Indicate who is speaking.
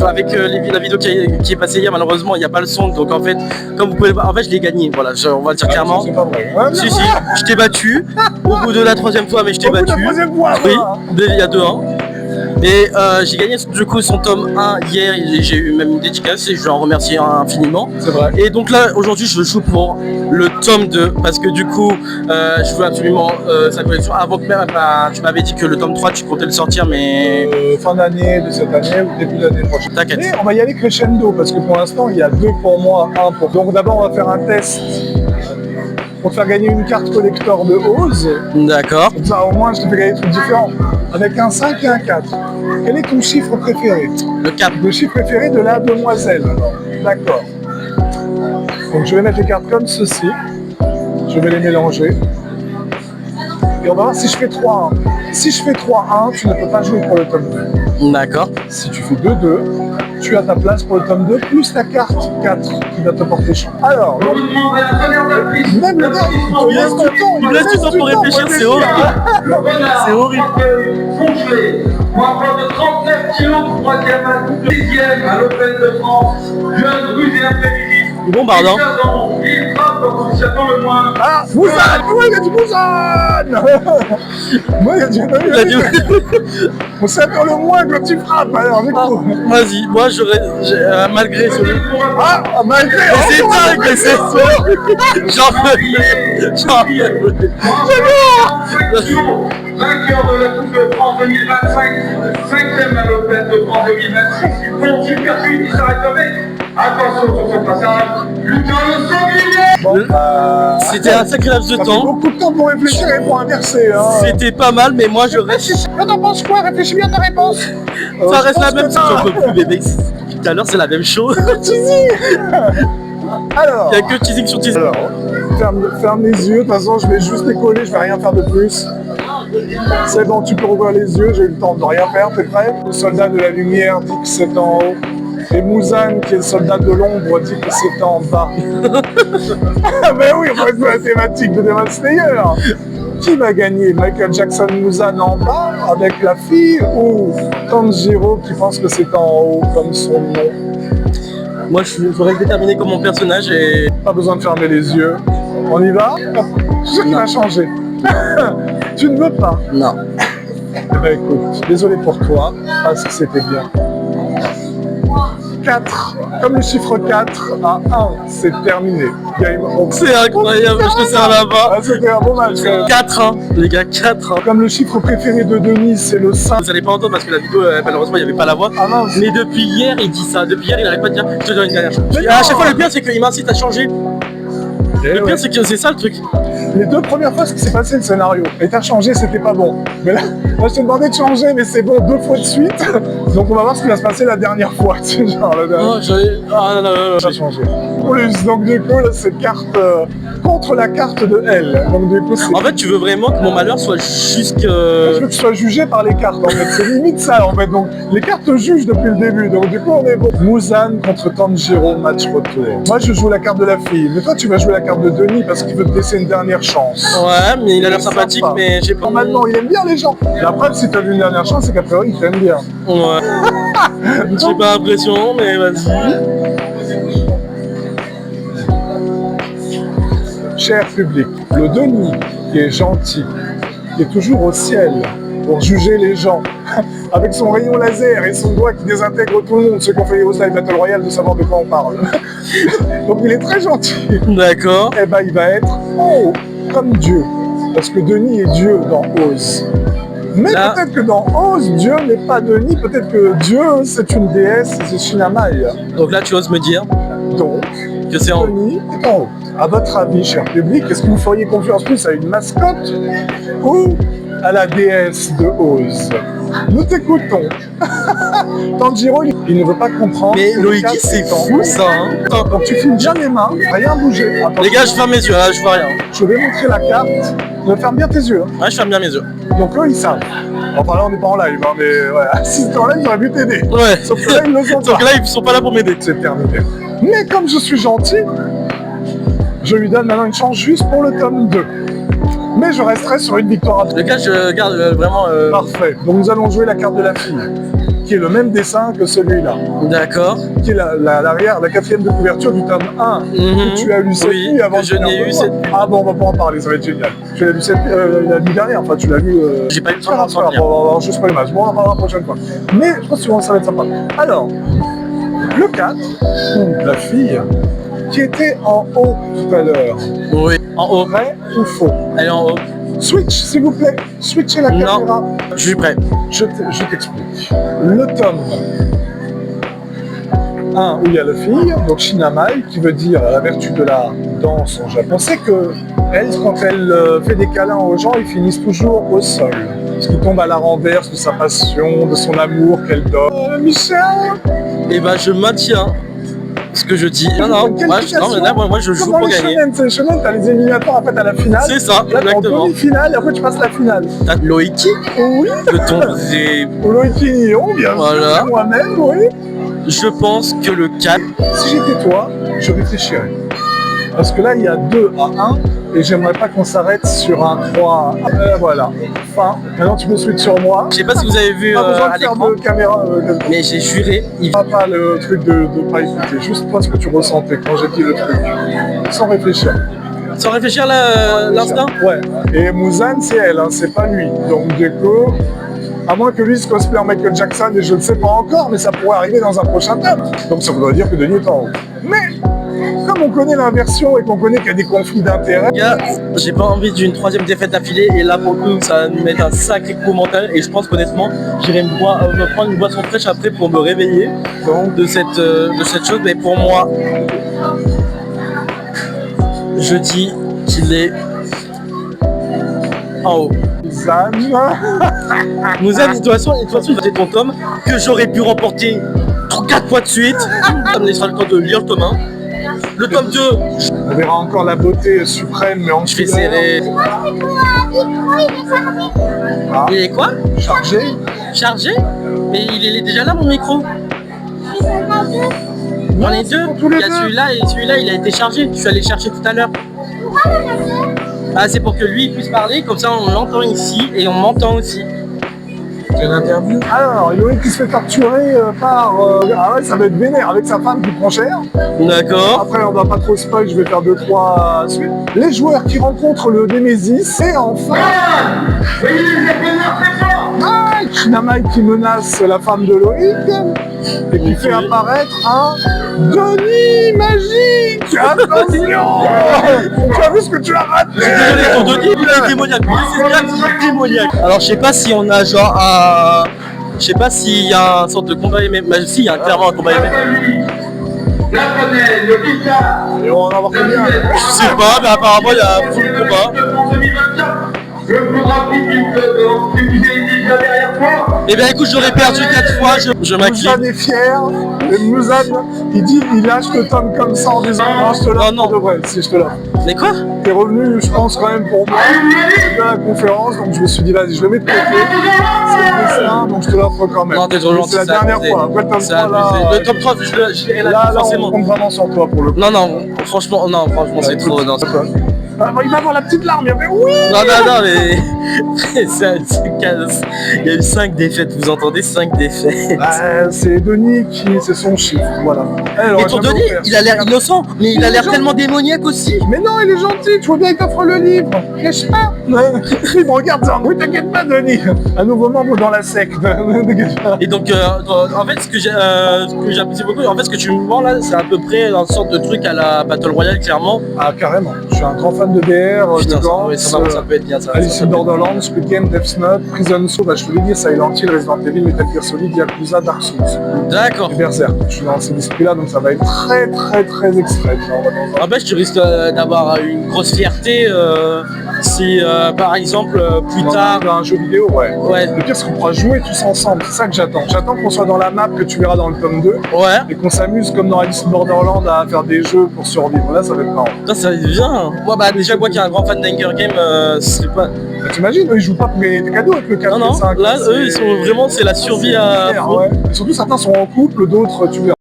Speaker 1: Avec la vidéo qui est passée hier, malheureusement il n'y a pas le son, donc en fait, comme vous pouvez le voir, en fait je l'ai gagné, voilà, on va le dire clairement.
Speaker 2: C'est pas vrai. Ouais,
Speaker 1: Si, je t'ai battu, au bout de la 3e fois, mais je t'ai battu. Oui, il y a 2-1. Et j'ai gagné du coup son tome 1 hier, j'ai eu même une dédicace et je vais en remercier infiniment.
Speaker 2: C'est vrai.
Speaker 1: Et donc là, aujourd'hui, je joue pour le tome 2 parce que du coup, je veux absolument sa collection. Avant que même, tu m'avais dit que le tome 3, tu comptais le sortir, mais...
Speaker 2: Fin d'année de cette année ou début d'année prochaine.
Speaker 1: T'inquiète.
Speaker 2: Mais on va y aller crescendo parce que pour l'instant, il y a 2 pour moi, 1 pour... Donc d'abord, on va faire un test pour te faire gagner une carte collector de Oz.
Speaker 1: D'accord.
Speaker 2: Comme ça, au moins, je te fais gagner des trucs différents. Avec un 5 et un 4. Quel est ton chiffre préféré?
Speaker 1: Le 4.
Speaker 2: Le chiffre préféré de la demoiselle. D'accord. Donc je vais mettre les cartes comme ceci. Je vais les mélanger. Et on va voir si je fais 3-1. Si je fais 3-1, tu ne peux pas jouer pour le tome 2.
Speaker 1: D'accord.
Speaker 2: Si tu fais 2-2, tu as ta place pour le tome 2, plus ta carte 4 qui va te porter chance. Alors, même le gars, il laisse du temps.
Speaker 1: Il me laisse du temps pour réfléchir, c'est horrible. C'est horrible.
Speaker 3: Moi, de 39 kilos, 3e à double, 6e à l'Open de France, jeune, rude et imprévisible.
Speaker 1: Bon, pardon.
Speaker 3: Il frappe quand il s'attend le moins.
Speaker 2: Ah, Mouzane! Oui, il y a du Mouzane! Moi, il y a du... On s'attend le moins quand tu frappes, alors, du coup.
Speaker 1: Vas-y, moi j'aurais... malgré ce...
Speaker 2: Ah, malgré...
Speaker 1: Mais c'est dingue, mais c'est ça. J'en veux.
Speaker 3: Vainqueur de la Coupe de France 2025, 5e à l'Open de France 2026. Bon, super fluide, il s'arrête jamais. Attention sur ce passage. Lucas Le Sanglier.
Speaker 2: Bon,
Speaker 1: c'était un sacré laps de
Speaker 2: ça fait
Speaker 1: temps.
Speaker 2: beaucoup de temps pour réfléchir et pour inverser. Hein.
Speaker 1: C'était pas mal, mais moi je reste...
Speaker 2: T'en penses quoi? Réfléchis bien à ta réponse.
Speaker 1: Ça reste la même chose. J'en peux plus, bébé. Tout à l'heure, c'est la même chose.
Speaker 2: Alors,
Speaker 1: Il n'y a que teasing sur teasing.
Speaker 2: alors, ferme les yeux. De toute façon, je vais juste les coller. Je vais rien faire de plus. C'est bon, tu peux rouvrir les yeux. J'ai eu le temps de rien faire. T'es prêt? Le soldat de la lumière dit que c'est en haut. Et Mouzane, qui est le soldat de l'ombre, dit que c'est en bas. Mais oui, on va être la thématique de Demon Slayer. Qui va gagner? Michael Jackson Mouzane en bas avec la fille ou Tanjiro qui pense que c'est en haut comme son nom?
Speaker 1: Moi, je reste déterminé comme mon personnage et...
Speaker 2: Pas besoin de fermer les yeux. On y va? Je sais qu'il va changer. Tu ne veux pas?
Speaker 1: Non.
Speaker 2: Eh ben écoute, désolé pour toi, parce que c'était bien. 4, comme le chiffre 4 à 1, c'est terminé. Game over.
Speaker 1: C'est incroyable, je te sers là-bas.
Speaker 2: Ah, c'était un bon match.
Speaker 1: 4-1, les gars, 4-1.
Speaker 2: Comme le chiffre préféré de Denis, c'est le 5.
Speaker 1: Vous allez pas entendre parce que la vidéo, malheureusement, il n'y avait pas la voix.
Speaker 2: Ah mince.
Speaker 1: Mais depuis hier, il dit ça. Depuis hier, il n'arrête pas de dire je te donne une dernière chance.
Speaker 2: Mais
Speaker 1: Et à
Speaker 2: non.
Speaker 1: chaque fois, le pire, c'est qu'il m'incite à changer. Le pire, c'est que c'est ça le truc.
Speaker 2: Les 2 premières fois, ce qui s'est passé, le scénario. Et t'as changé, c'était pas bon. Mais là, moi, je t'ai demandé de changer, mais c'est bon 2 fois de suite. Donc, on va voir ce qui va se passer la dernière fois. Tu sais, genre, la dernière.
Speaker 1: Oh, ah non, non, non,
Speaker 2: Ça a changé. Plus, donc du coup, là, c'est carte contre la carte de L. Donc du coup, c'est...
Speaker 1: En fait, tu veux vraiment que mon malheur soit jusque...
Speaker 2: Je veux que tu sois jugé par les cartes, en fait. C'est limite ça, en fait. Donc, les cartes te jugent depuis le début. Donc du coup, on est bon. Mouzane contre Tanjiro, match retour. Moi, je joue la carte de la fille. Mais toi, tu vas jouer la carte de Denis parce qu'il veut te laisser une dernière chance.
Speaker 1: Ouais, mais il a l'air sympathique,
Speaker 2: Sympa.
Speaker 1: mais j'ai pas...
Speaker 2: Normalement, il aime bien les gens. La preuve, si t'as vu une dernière chance, c'est qu'a priori, il t'aime bien.
Speaker 1: Ouais. J'ai pas l'impression, mais vas-y.
Speaker 2: Cher public, le Denis, qui est gentil, qui est toujours au ciel pour juger les gens, avec son rayon laser et son doigt qui désintègre tout le monde, ceux qui ont fait les Live Battle Royale de savoir de quoi on parle. Donc il est très gentil.
Speaker 1: D'accord.
Speaker 2: Et ben il va être comme Dieu, parce que Denis est Dieu dans Oz. Mais
Speaker 1: Là...
Speaker 2: peut-être que dans Oz, Dieu n'est pas Denis, peut-être que Dieu c'est une déesse, c'est Shinamai.
Speaker 1: Donc là, tu oses me dire
Speaker 2: Donc,
Speaker 1: que c'est en...
Speaker 2: Denis est en haut. À votre avis, cher public, est-ce que vous feriez confiance plus à une mascotte ou à la déesse de Oz? Nous t'écoutons. Tanjiro, il ne veut pas comprendre.
Speaker 1: Mais Loïki, c'est fou ça, hein.
Speaker 2: Donc tu filmes bien les mains, rien bouger. Attention.
Speaker 1: Les gars, je ferme mes yeux, là, je vois rien.
Speaker 2: Je vais montrer la carte. Ne ferme bien tes yeux. Hein.
Speaker 1: Ouais, je ferme bien mes yeux.
Speaker 2: Donc eux, ils savent. Enfin là, on n'est pas en live, hein, mais ouais. Si c'était en live, j'aurais pu t'aider.
Speaker 1: Ouais.
Speaker 2: Sauf que là, ils ne sont
Speaker 1: Donc
Speaker 2: pas.
Speaker 1: là, ils sont pas là pour m'aider.
Speaker 2: C'est terminé. Mais comme je suis gentil, je lui donne maintenant une chance juste pour le tome 2. Mais je resterai sur une victoire à 3.
Speaker 1: Les gars, je garde vraiment...
Speaker 2: Parfait. Donc nous allons jouer la carte de la fille. qui est le même dessin que celui-là,
Speaker 1: D'accord.
Speaker 2: qui est l'arrière, la quatrième de couverture du tome 1, que tu as lu cette
Speaker 1: Oui,
Speaker 2: nuit avant
Speaker 1: que je
Speaker 2: de venir
Speaker 1: n'ai
Speaker 2: me
Speaker 1: eu
Speaker 2: voir.
Speaker 1: cette nuit.
Speaker 2: Ah bon, on va pas en parler, ça va être génial. Tu l'as lu la nuit dernière, enfin tu l'as lu...
Speaker 1: J'ai pas eu le temps
Speaker 2: Bon,
Speaker 1: d'en sortir.
Speaker 2: on va voir juste pas les matchs. Bon, on en parlera la prochaine fois. Mais je pense que ça va être sympa. Alors, le 4, ou la fille, qui était en haut tout à l'heure,
Speaker 1: Oui. En haut.
Speaker 2: vrai ou faux?
Speaker 1: Elle est en haut.
Speaker 2: Switch, s'il vous plaît. Switchez la caméra.
Speaker 1: Non. Je suis prêt.
Speaker 2: Je t'explique. Le tome 1 où il y a la fille, donc Shinamai, qui veut dire la vertu de la danse en japonais. On sait que elle, quand elle fait des câlins aux gens, ils finissent toujours au sol. Parce qu'ils tombent à la renverse de sa passion, de son amour qu'elle donne. Michel.
Speaker 1: Et ben je maintiens ce que je dis. Non,
Speaker 2: Quelle
Speaker 1: moi,
Speaker 2: explication.
Speaker 1: moi je joue
Speaker 2: Comme dans
Speaker 1: pour
Speaker 2: les
Speaker 1: gagner.
Speaker 2: shonen, c'est les shonen, t'as les éliminatoires après t'as la finale.
Speaker 1: C'est ça,
Speaker 2: Là, t'es en
Speaker 1: exactement.
Speaker 2: demi-finale et après tu passes la finale.
Speaker 1: T'as Loïki,
Speaker 2: Oui.
Speaker 1: de ton vrai.
Speaker 2: Loïki Nyon, bien
Speaker 1: Voilà.
Speaker 2: sûr, moi-même, oui.
Speaker 1: Je pense que le 4.
Speaker 2: Si j'étais toi, je réfléchirais. Parce que là, il y a 2 à 1 et j'aimerais pas qu'on s'arrête sur un 3 à 1. Voilà. Enfin, maintenant tu peux switch sur moi.
Speaker 1: Je sais pas si vous avez vu
Speaker 2: Pas besoin
Speaker 1: à
Speaker 2: de faire
Speaker 1: l'écran,
Speaker 2: de caméra.
Speaker 1: mais j'ai juré.
Speaker 2: Pas le truc de pas écouter. Juste toi ce que tu ressentais quand j'ai dit le truc. Sans réfléchir.
Speaker 1: Sans réfléchir là, l'instinct.
Speaker 2: Ouais. Et Muzan, c'est elle, hein, c'est pas lui. Donc du coup, à moins que lui se cosplay en Michael Jackson, et je ne sais pas encore, mais ça pourrait arriver dans un prochain tome. Donc ça voudrait dire que Denis est en haut. Mais, comme on connaît l'inversion et qu'on connaît qu'il y a des conflits d'intérêts,
Speaker 1: Les gars, j'ai pas envie d'une 3e défaite d'affilée et là pour le coup ça va nous mettre un sacré coup mental et je pense qu'honnêtement j'irai me prendre une boisson fraîche après pour me réveiller
Speaker 2: donc
Speaker 1: de cette chose, mais pour moi je dis qu'il est en haut.
Speaker 2: Muzan,
Speaker 1: Nous avons de toute façon c'était ton tome que j'aurais pu remporter 4 fois de suite. Ça me laissera le temps de lire le tome 1. Le tome 2,
Speaker 2: on verra encore la beauté suprême, mais en
Speaker 1: je vais
Speaker 2: couleur,
Speaker 1: serrer. Il est quoi?
Speaker 2: chargé.
Speaker 1: Chargé? Mais il est déjà là mon micro. J'en ai deux.
Speaker 2: tous les
Speaker 1: Il y a
Speaker 2: deux.
Speaker 1: celui-là et celui-là il a été chargé. Je suis allé chercher tout à l'heure. Ah c'est pour que lui il puisse parler, comme ça on l'entend ici et on m'entend aussi.
Speaker 2: C'est une interview. Alors, Loïc qui se fait torturer par... ah ouais, ça va être vénère avec sa femme qui prend cher.
Speaker 1: D'accord.
Speaker 2: Après, on va pas trop spoil, je vais faire 2-3 suites. Les joueurs qui rencontrent le Némésis, et enfin... Mike Shinamai qui menace la femme de Loïc et qui fait apparaître un Denis magique. Attention. Tu as vu ce que tu as raté?
Speaker 1: Désolé, ton Denis il est démoniaque. Oui, c'est bien, il est démoniaque. Alors je sais pas si on a genre un... Je sais pas s'il y a un sorte de combat MMA. Si, il y a clairement un combat MMA.
Speaker 3: Japonais, le guitare.
Speaker 2: Et on va en avoir combien?
Speaker 1: Je sais pas, mais apparemment il y a un full combat.
Speaker 3: Le plus rapide que vous ayez déjà derrière toi.
Speaker 1: Eh bien écoute, j'aurais perdu 4 fois, je m'incline.
Speaker 2: Muzan est fier, et Muzan, il dit, il lâche le tome comme ça en disant non, je te l'offre
Speaker 1: Non, non.
Speaker 2: pour de vrai, si je te l'offre.
Speaker 1: Mais quoi?
Speaker 2: T'es revenu, je pense, quand même pour moi de la conférence, donc je me suis dit, vas-y, je le mets de côté. C'est le dessin, donc je te l'offre quand même.
Speaker 1: Non, t'es trop gentil,
Speaker 2: C'est la
Speaker 1: c'est
Speaker 2: dernière
Speaker 1: abusé.
Speaker 2: fois, après le tome
Speaker 1: C'est
Speaker 2: 3,
Speaker 1: abusé.
Speaker 2: là,
Speaker 1: Le top 3, je l'ai
Speaker 2: là, on
Speaker 1: forcément.
Speaker 2: compte vraiment sur toi pour le coup.
Speaker 1: Non, franchement c'est trop. Non,
Speaker 2: Ah, il va avoir la petite larme, il avait oui.
Speaker 1: non, mais c'est casse. Il y a eu 5 défaites, vous entendez? 5 défaites.
Speaker 2: C'est Denis qui, c'est son chiffre, voilà. Elle
Speaker 1: Et
Speaker 2: aurait
Speaker 1: ton
Speaker 2: jamais
Speaker 1: Denis,
Speaker 2: offert.
Speaker 1: il a l'air innocent, mais il a l'air tellement démoniaque aussi.
Speaker 2: Mais non, il est gentil, tu vois bien, il t'offre le livre. Cache pas. Il me regarde ça. Oui, t'inquiète pas, Denis. Un nouveau membre dans la secte. T'inquiète pas.
Speaker 1: Et donc, en fait, ce que j'apprécie beaucoup, en fait, ce que tu me vends là, c'est à peu près une sorte de truc à la Battle Royale, clairement.
Speaker 2: Ah, carrément. Je suis un grand fan de BR,
Speaker 1: Putain,
Speaker 2: de Gantz,
Speaker 1: ça peut être bien ça.
Speaker 2: Alice
Speaker 1: ça
Speaker 2: in
Speaker 1: peut être bien.
Speaker 2: Borderlands, Squid Game, Death Note, Prison Show, bah, je te l'ai dit, Silent Hill, Resident Evil, Metal Gear Solid, Yakuza, Dark Souls.
Speaker 1: D'accord.
Speaker 2: Et Berserk. Je suis dans ces esprits-là, donc ça va être très extrême. On va dans un-
Speaker 1: En fait, tu risques d'avoir une grosse fierté si, par exemple, plus tard.
Speaker 2: dans un jeu vidéo, ouais.
Speaker 1: Ouais,
Speaker 2: Le pire, c'est qu'on pourra jouer tous ensemble. C'est ça que j'attends. J'attends qu'on soit dans la map que tu verras dans le tome 2
Speaker 1: ouais.
Speaker 2: et qu'on s'amuse comme dans Alice in Borderland à faire des jeux pour survivre. Là, ça va être marrant.
Speaker 1: Putain, ça vient. Ouais, bah déjà, moi qui est un grand fan d'Hunger Game, ce serait pas.
Speaker 2: Bah, t'imagines, eux, ils jouent pas pour gagner des cadeaux avec le 4
Speaker 1: Non,
Speaker 2: et
Speaker 1: non,
Speaker 2: 5.
Speaker 1: là, eux, ils sont vraiment, c'est la survie à.
Speaker 2: Ouais. Et surtout, certains sont en couple, d'autres, tu verras.